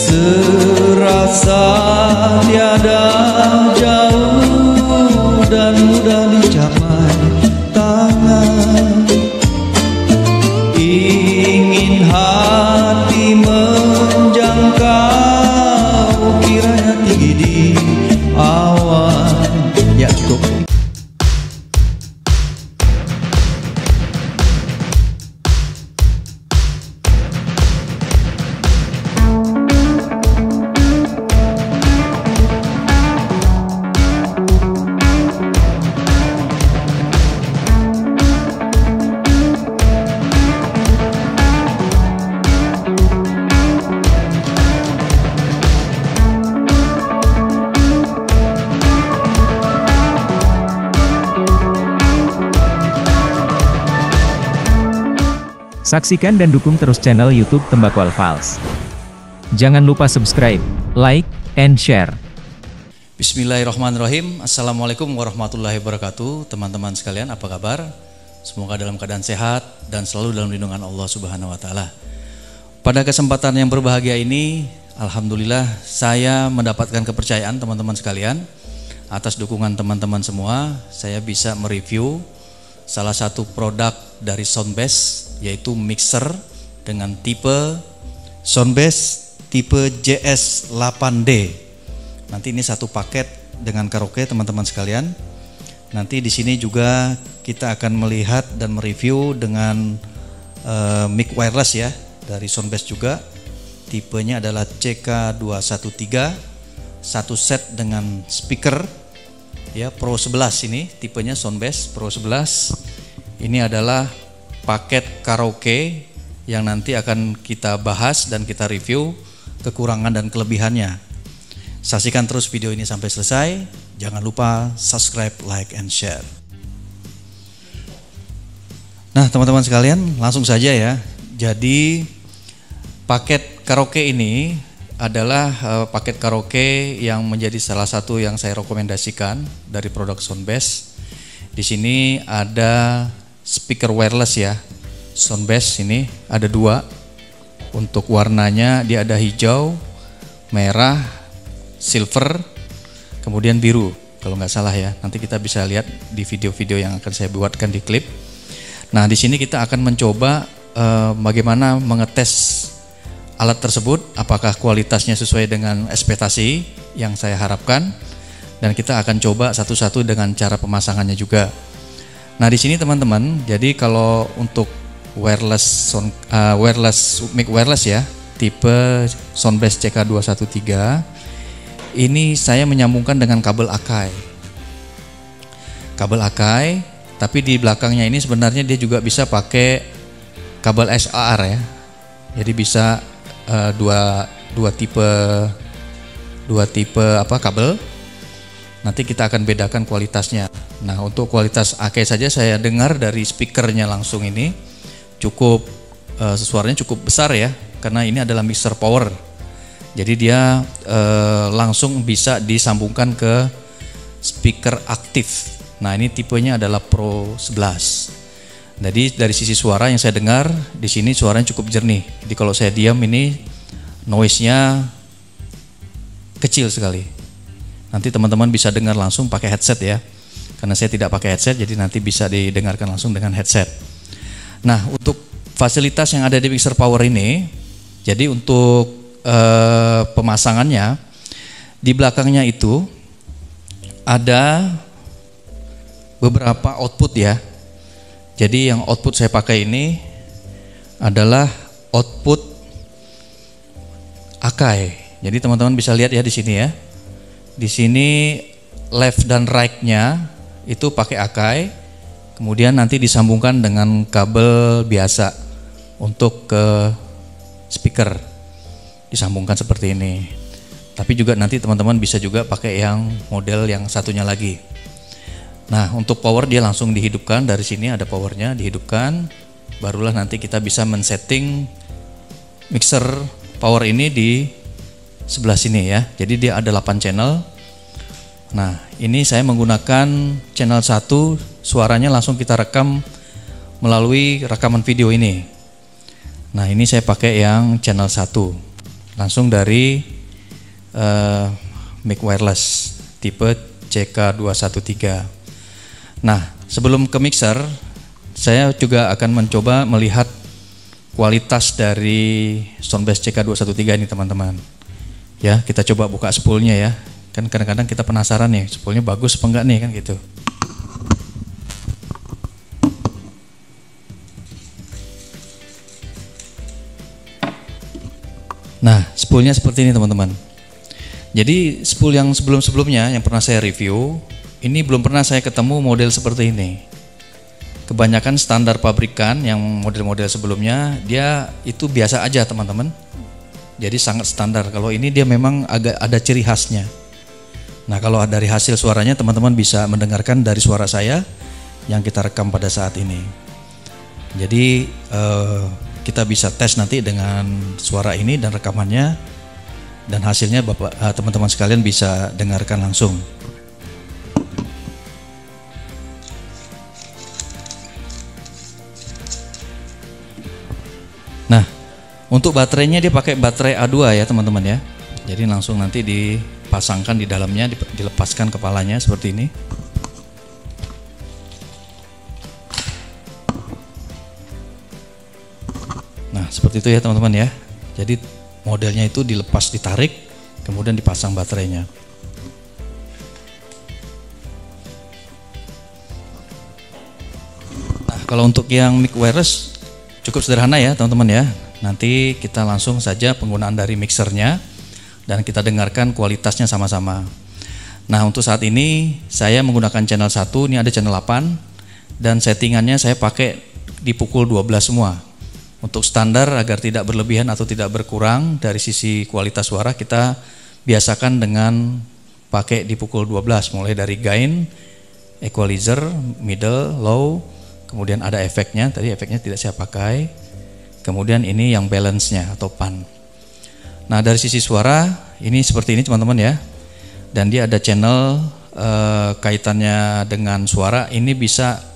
Serasa tiada jauh dan mudah dicapai tangan. Ingin hati menjangkau, kiranya tinggi di awan. Ya cukup. Saksikan dan dukung terus channel YouTube Tembakau Files. Jangan lupa subscribe, like, and share. Bismillahirrahmanirrahim. Assalamualaikum warahmatullahi wabarakatuh. Teman-teman sekalian, apa kabar? Semoga dalam keadaan sehat dan selalu dalam lindungan Allah Subhanahu wa Ta'ala. Pada kesempatan yang berbahagia ini, alhamdulillah saya mendapatkan kepercayaan teman-teman sekalian. Atas dukungan teman-teman semua, saya bisa mereview salah satu produk dari Soundbase, yaitu mixer dengan tipe Soundbase tipe JS8D. Nanti ini satu paket dengan karaoke teman-teman sekalian. Nanti di sini juga kita akan melihat dan mereview dengan mic wireless ya dari Soundbase juga. Tipenya adalah CK213, satu set dengan speaker ya, Pro 11 ini tipenya Soundbase Pro 11. Ini adalah paket karaoke yang nanti akan kita bahas dan kita review kekurangan dan kelebihannya. Saksikan terus video ini sampai selesai. Jangan lupa subscribe, like, and share. Nah teman-teman sekalian, langsung saja ya. Jadi paket karaoke ini adalah paket karaoke yang menjadi salah satu yang saya rekomendasikan dari produk Soundbase. Di sini ada speaker wireless ya, Soundbase ini ada dua. Untuk warnanya dia ada hijau, merah, silver, kemudian biru kalau nggak salah ya. Nanti kita bisa lihat di video-video yang akan saya buatkan di klip. Nah di sini kita akan mencoba bagaimana mengetes alat tersebut, apakah kualitasnya sesuai dengan ekspektasi yang saya harapkan, dan kita akan coba satu-satu dengan cara pemasangannya juga. Nah di sini teman-teman, jadi kalau untuk wireless mic wireless ya, tipe Soundbase CK213, ini saya menyambungkan dengan kabel Akai. Kabel Akai, tapi di belakangnya ini sebenarnya dia juga bisa pakai kabel SAR ya. Jadi bisa dua tipe kabel. Nanti kita akan bedakan kualitasnya. Nah untuk kualitas Akai saja saya dengar dari speakernya langsung ini cukup suaranya cukup besar ya, karena ini adalah mixer power. Jadi dia langsung bisa disambungkan ke speaker aktif. Nah ini tipenya adalah Pro 11. Jadi dari sisi suara yang saya dengar di sini suaranya cukup jernih. Jadi kalau saya diam ini noise-nya kecil sekali. Nanti teman-teman bisa dengar langsung pakai headset ya. Karena saya tidak pakai headset, jadi nanti bisa didengarkan langsung dengan headset. Nah untuk fasilitas yang ada di mixer power ini, jadi untuk pemasangannya di belakangnya itu ada beberapa output ya. Jadi yang output saya pakai ini adalah output Akai. Jadi teman-teman bisa lihat ya di sini ya. Di sini left dan right-nya itu pakai Akai. Kemudian nanti disambungkan dengan kabel biasa untuk ke speaker. Disambungkan seperti ini. Tapi juga nanti teman-teman bisa juga pakai yang model yang satunya lagi. Nah untuk power dia langsung dihidupkan, dari sini ada powernya dihidupkan, barulah nanti kita bisa men-setting mixer power ini di sebelah sini ya. Jadi dia ada 8 channel. Nah ini saya menggunakan channel 1, suaranya langsung kita rekam melalui rekaman video ini. Nah ini saya pakai yang channel 1. langsung dari mic wireless tipe CK213. Nah, sebelum ke mixer, saya juga akan mencoba melihat kualitas dari Soundbass CK213 ini teman-teman. Ya, kita coba buka spoolnya ya. Kan kadang-kadang kita penasaran nih, spoolnya bagus apa enggak nih kan gitu. Nah, spoolnya seperti ini teman-teman. Jadi spool yang sebelum-sebelumnya yang pernah saya review, ini belum pernah saya ketemu model seperti ini. Kebanyakan standar pabrikan yang model-model sebelumnya, dia itu biasa aja teman-teman. Jadi sangat standar. Kalau ini dia memang agak ada ciri khasnya. Nah, kalau dari hasil suaranya teman-teman bisa mendengarkan dari suara saya yang kita rekam pada saat ini. Jadi kita bisa tes nanti dengan suara ini dan rekamannya, dan hasilnya teman-teman sekalian bisa dengarkan langsung. Nah, untuk baterainya dia pakai baterai A2 ya teman-teman ya. Jadi langsung nanti dipasangkan di dalamnya, dilepaskan kepalanya seperti ini. Nah, seperti itu ya teman-teman ya. Jadi modelnya itu dilepas, ditarik, kemudian dipasang baterainya. Nah, kalau untuk yang mic wireless cukup sederhana ya teman-teman ya. Nanti kita langsung saja penggunaan dari mixernya dan kita dengarkan kualitasnya sama-sama. Nah, untuk saat ini saya menggunakan channel 1, ini ada channel 8, dan settingannya saya pakai di pukul 12 semua. Untuk standar agar tidak berlebihan atau tidak berkurang dari sisi kualitas suara, kita biasakan dengan pakai di pukul 12, mulai dari gain, equalizer, middle, low, kemudian ada efeknya, tadi efeknya tidak saya pakai, kemudian ini yang balance-nya atau pan. Nah, dari sisi suara ini seperti ini teman-teman ya, dan dia ada channel kaitannya dengan suara, ini bisa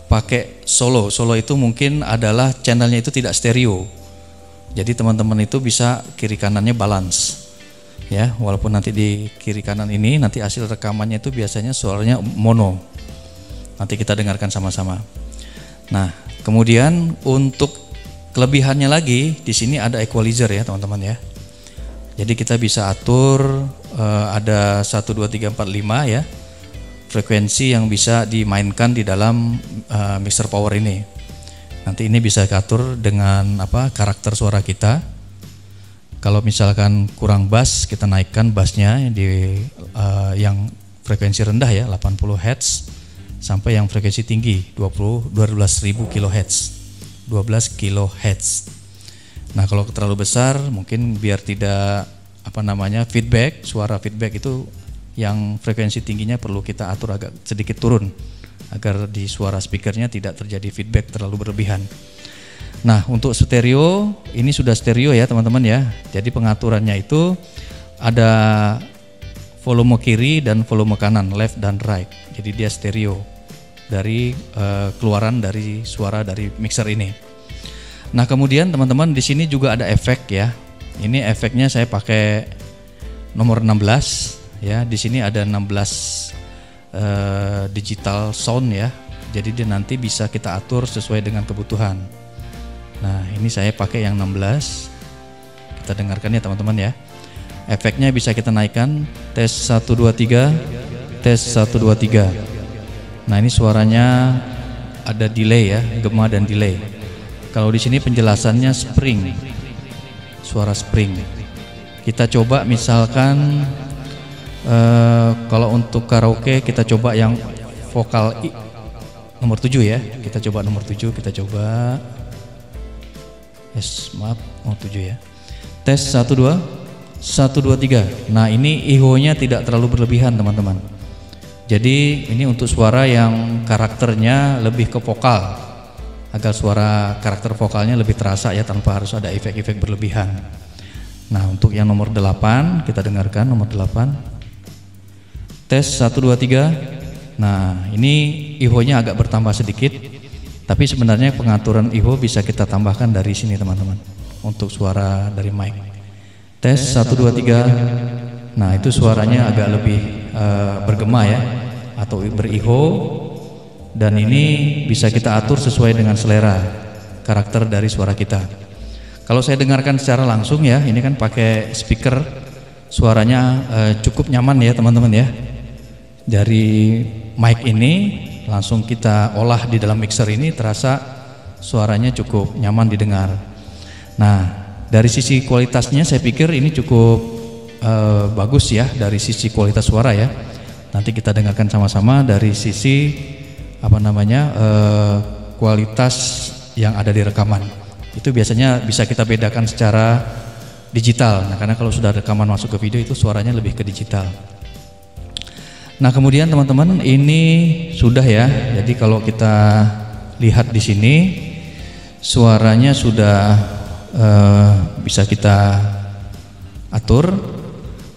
pakai solo. Solo itu mungkin adalah channelnya itu tidak stereo. Jadi teman-teman itu bisa kiri kanannya balance. Ya, walaupun nanti di kiri kanan ini nanti hasil rekamannya itu biasanya suaranya mono. Nanti kita dengarkan sama-sama. Nah, kemudian untuk kelebihannya lagi di sini ada equalizer ya, teman-teman ya. Jadi kita bisa atur ada 1 2 3 4 5 ya. Frekuensi yang bisa dimainkan di dalam mixer power ini. Nanti ini bisa diatur dengan karakter suara kita. Kalau misalkan kurang bass, kita naikkan bassnya di yang frekuensi rendah ya, 80 Hz, sampai yang frekuensi tinggi 12.000 kHz. 12 kHz. Nah, kalau terlalu besar mungkin biar tidak feedback, suara feedback itu yang frekuensi tingginya perlu kita atur agak sedikit turun agar di suara speakernya tidak terjadi feedback terlalu berlebihan. Nah, untuk stereo ini sudah stereo ya teman-teman ya. Jadi pengaturannya itu ada volume kiri dan volume kanan, left dan right. Jadi dia stereo dari keluaran dari suara dari mixer ini. Nah, kemudian teman-teman di sini juga ada efek ya. Ini efeknya saya pakai nomor 16. Ya, di sini ada 16 digital sound ya. Jadi dia nanti bisa kita atur sesuai dengan kebutuhan. Nah, ini saya pakai yang 16. Kita dengarkan ya teman-teman ya. Efeknya bisa kita naikkan, tes 1 2 3, tes 1 2 3. Nah, ini suaranya ada delay ya, gema dan delay. Kalau di sini penjelasannya spring. Suara spring. Kita coba misalkan kalau untuk karaoke kita coba yang vokal nomor 7 ya. Kita coba nomor 7, kita coba. Yes, maaf, nomor 7 ya. Tes 1 2 1 2 3. Nah, ini IHO-nya tidak terlalu berlebihan, teman-teman. Jadi, ini untuk suara yang karakternya lebih ke vokal. Agar suara karakter vokalnya lebih terasa ya, tanpa harus ada efek-efek berlebihan. Nah, untuk yang nomor 8 kita dengarkan nomor 8. Tes 1 2 3. Nah, ini IHO-nya agak bertambah sedikit, tapi sebenarnya pengaturan IHO bisa kita tambahkan dari sini teman-teman. untuk suara dari mic. Tes 1 2 3. Nah, itu suaranya agak lebih bergema ya, atau beriho, dan ini bisa kita atur sesuai dengan selera karakter dari suara kita. Kalau saya dengarkan secara langsung ya, ini kan pakai speaker, suaranya cukup nyaman ya teman-teman ya. Dari mic ini langsung kita olah di dalam mixer ini, terasa suaranya cukup nyaman didengar. Nah, dari sisi kualitasnya saya pikir ini cukup bagus ya, dari sisi kualitas suara ya. Nanti kita dengarkan sama-sama dari sisi kualitas yang ada di rekaman. Itu biasanya bisa kita bedakan secara digital. Nah, karena kalau sudah rekaman masuk ke video itu suaranya lebih ke digital. Nah, kemudian teman-teman, ini sudah ya. Jadi kalau kita lihat di sini suaranya sudah bisa kita atur.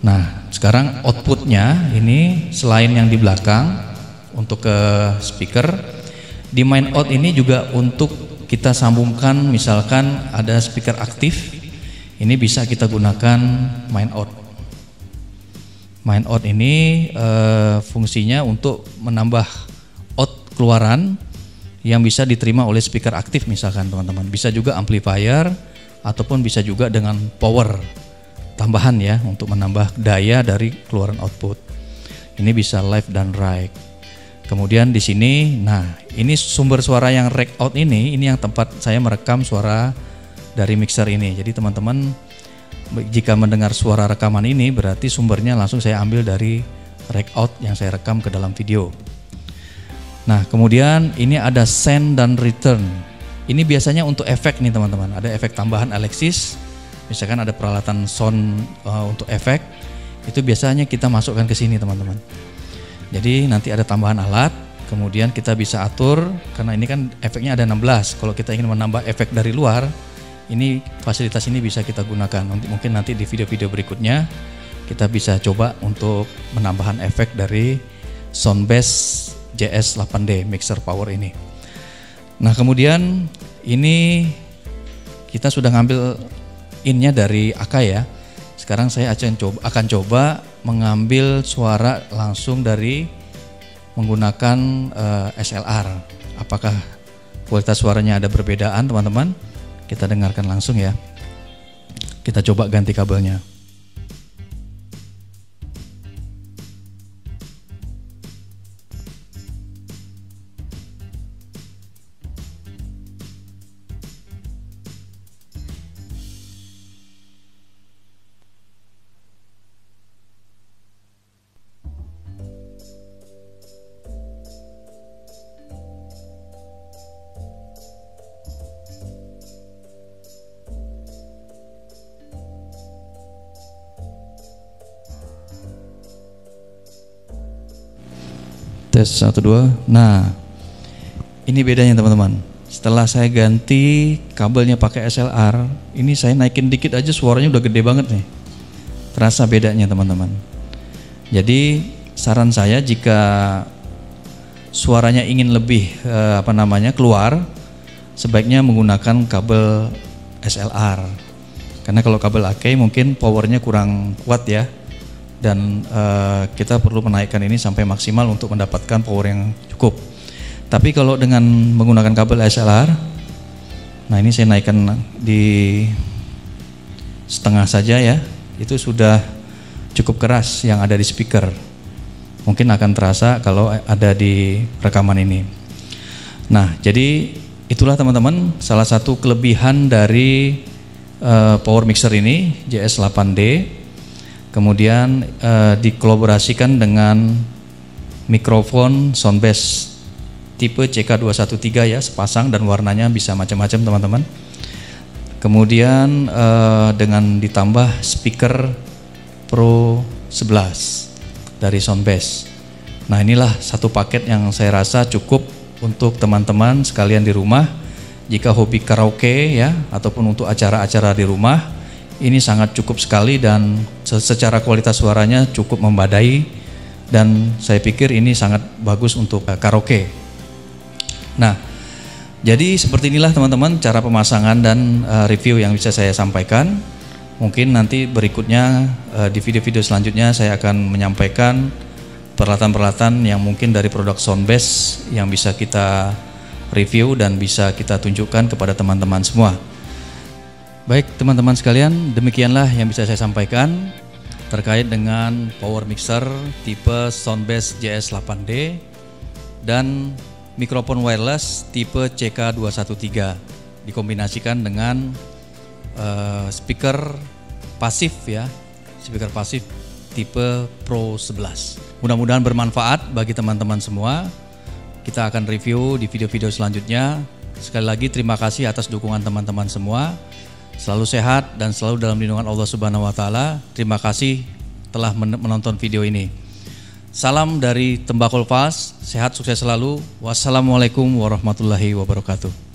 Nah, sekarang outputnya ini selain yang di belakang untuk ke speaker, di main out ini juga untuk kita sambungkan, misalkan ada speaker aktif, ini bisa kita gunakan main out. Main out ini fungsinya untuk menambah out keluaran yang bisa diterima oleh speaker aktif misalkan teman-teman. Bisa juga amplifier ataupun bisa juga dengan power tambahan ya, untuk menambah daya dari keluaran output. Ini bisa left dan right. Kemudian di sini, nah ini sumber suara yang rec out ini yang tempat saya merekam suara dari mixer ini. Jadi teman-teman jika mendengar suara rekaman ini berarti sumbernya langsung saya ambil dari rec out yang saya rekam ke dalam video. Nah, kemudian ini ada send dan return. Ini biasanya untuk efek nih teman-teman. Ada efek tambahan Alexis. Misalkan ada peralatan sound untuk efek, itu biasanya kita masukkan ke sini teman-teman. Jadi nanti ada tambahan alat, kemudian kita bisa atur, karena ini kan efeknya ada 16. Kalau kita ingin menambah efek dari luar, ini fasilitas ini bisa kita gunakan. Mungkin nanti di video-video berikutnya kita bisa coba untuk menambahkan efek dari Soundbass JS8D Mixer Power ini. Nah, kemudian ini kita sudah ngambil innya dari Akai ya. Sekarang saya akan coba mengambil suara langsung dari menggunakan SLR. Apakah kualitas suaranya ada perbedaan teman-teman? Kita dengarkan langsung ya. Kita coba ganti kabelnya. Tes 1 2. Nah, ini bedanya teman-teman. Setelah saya ganti kabelnya pakai SLR, ini saya naikin dikit aja suaranya udah gede banget nih. Terasa bedanya teman-teman. Jadi saran saya jika suaranya ingin lebih keluar, sebaiknya menggunakan kabel SLR. Karena kalau kabel Akai mungkin powernya kurang kuat ya. Dan kita perlu menaikkan ini sampai maksimal untuk mendapatkan power yang cukup. Tapi kalau dengan menggunakan kabel SLR, nah ini saya naikkan di setengah saja ya, itu sudah cukup keras yang ada di speaker. Mungkin akan terasa kalau ada di rekaman ini. Nah, jadi itulah teman-teman salah satu kelebihan dari power mixer ini JS8D. Kemudian dikolaborasikan dengan mikrofon Soundbass tipe CK213 ya, sepasang dan warnanya bisa macam-macam teman-teman. Kemudian dengan ditambah speaker Pro 11 dari Soundbass. Nah, inilah satu paket yang saya rasa cukup untuk teman-teman sekalian di rumah. Jika hobi karaoke ya, ataupun untuk acara-acara di rumah, ini sangat cukup sekali dan secara kualitas suaranya cukup membadai, dan saya pikir ini sangat bagus untuk karaoke. Nah, Jadi seperti inilah teman-teman cara pemasangan dan review yang bisa saya sampaikan. Mungkin nanti berikutnya di video-video selanjutnya saya akan menyampaikan peralatan-peralatan yang mungkin dari produk Soundbase yang bisa kita review dan bisa kita tunjukkan kepada teman-teman semua. Baik teman-teman sekalian, demikianlah yang bisa saya sampaikan terkait dengan power mixer tipe Soundbase JS8D dan mikrofon wireless tipe CK213 dikombinasikan dengan speaker pasif ya, speaker pasif tipe Pro 11. Mudah-mudahan bermanfaat bagi teman-teman semua. Kita akan review di video-video selanjutnya. Sekali lagi terima kasih atas dukungan teman-teman semua. Selalu sehat dan selalu dalam lindungan Allah Subhanahu wa taala. Terima kasih telah menonton video ini. Salam dari Tembakau Falls, sehat sukses selalu. Wassalamualaikum warahmatullahi wabarakatuh.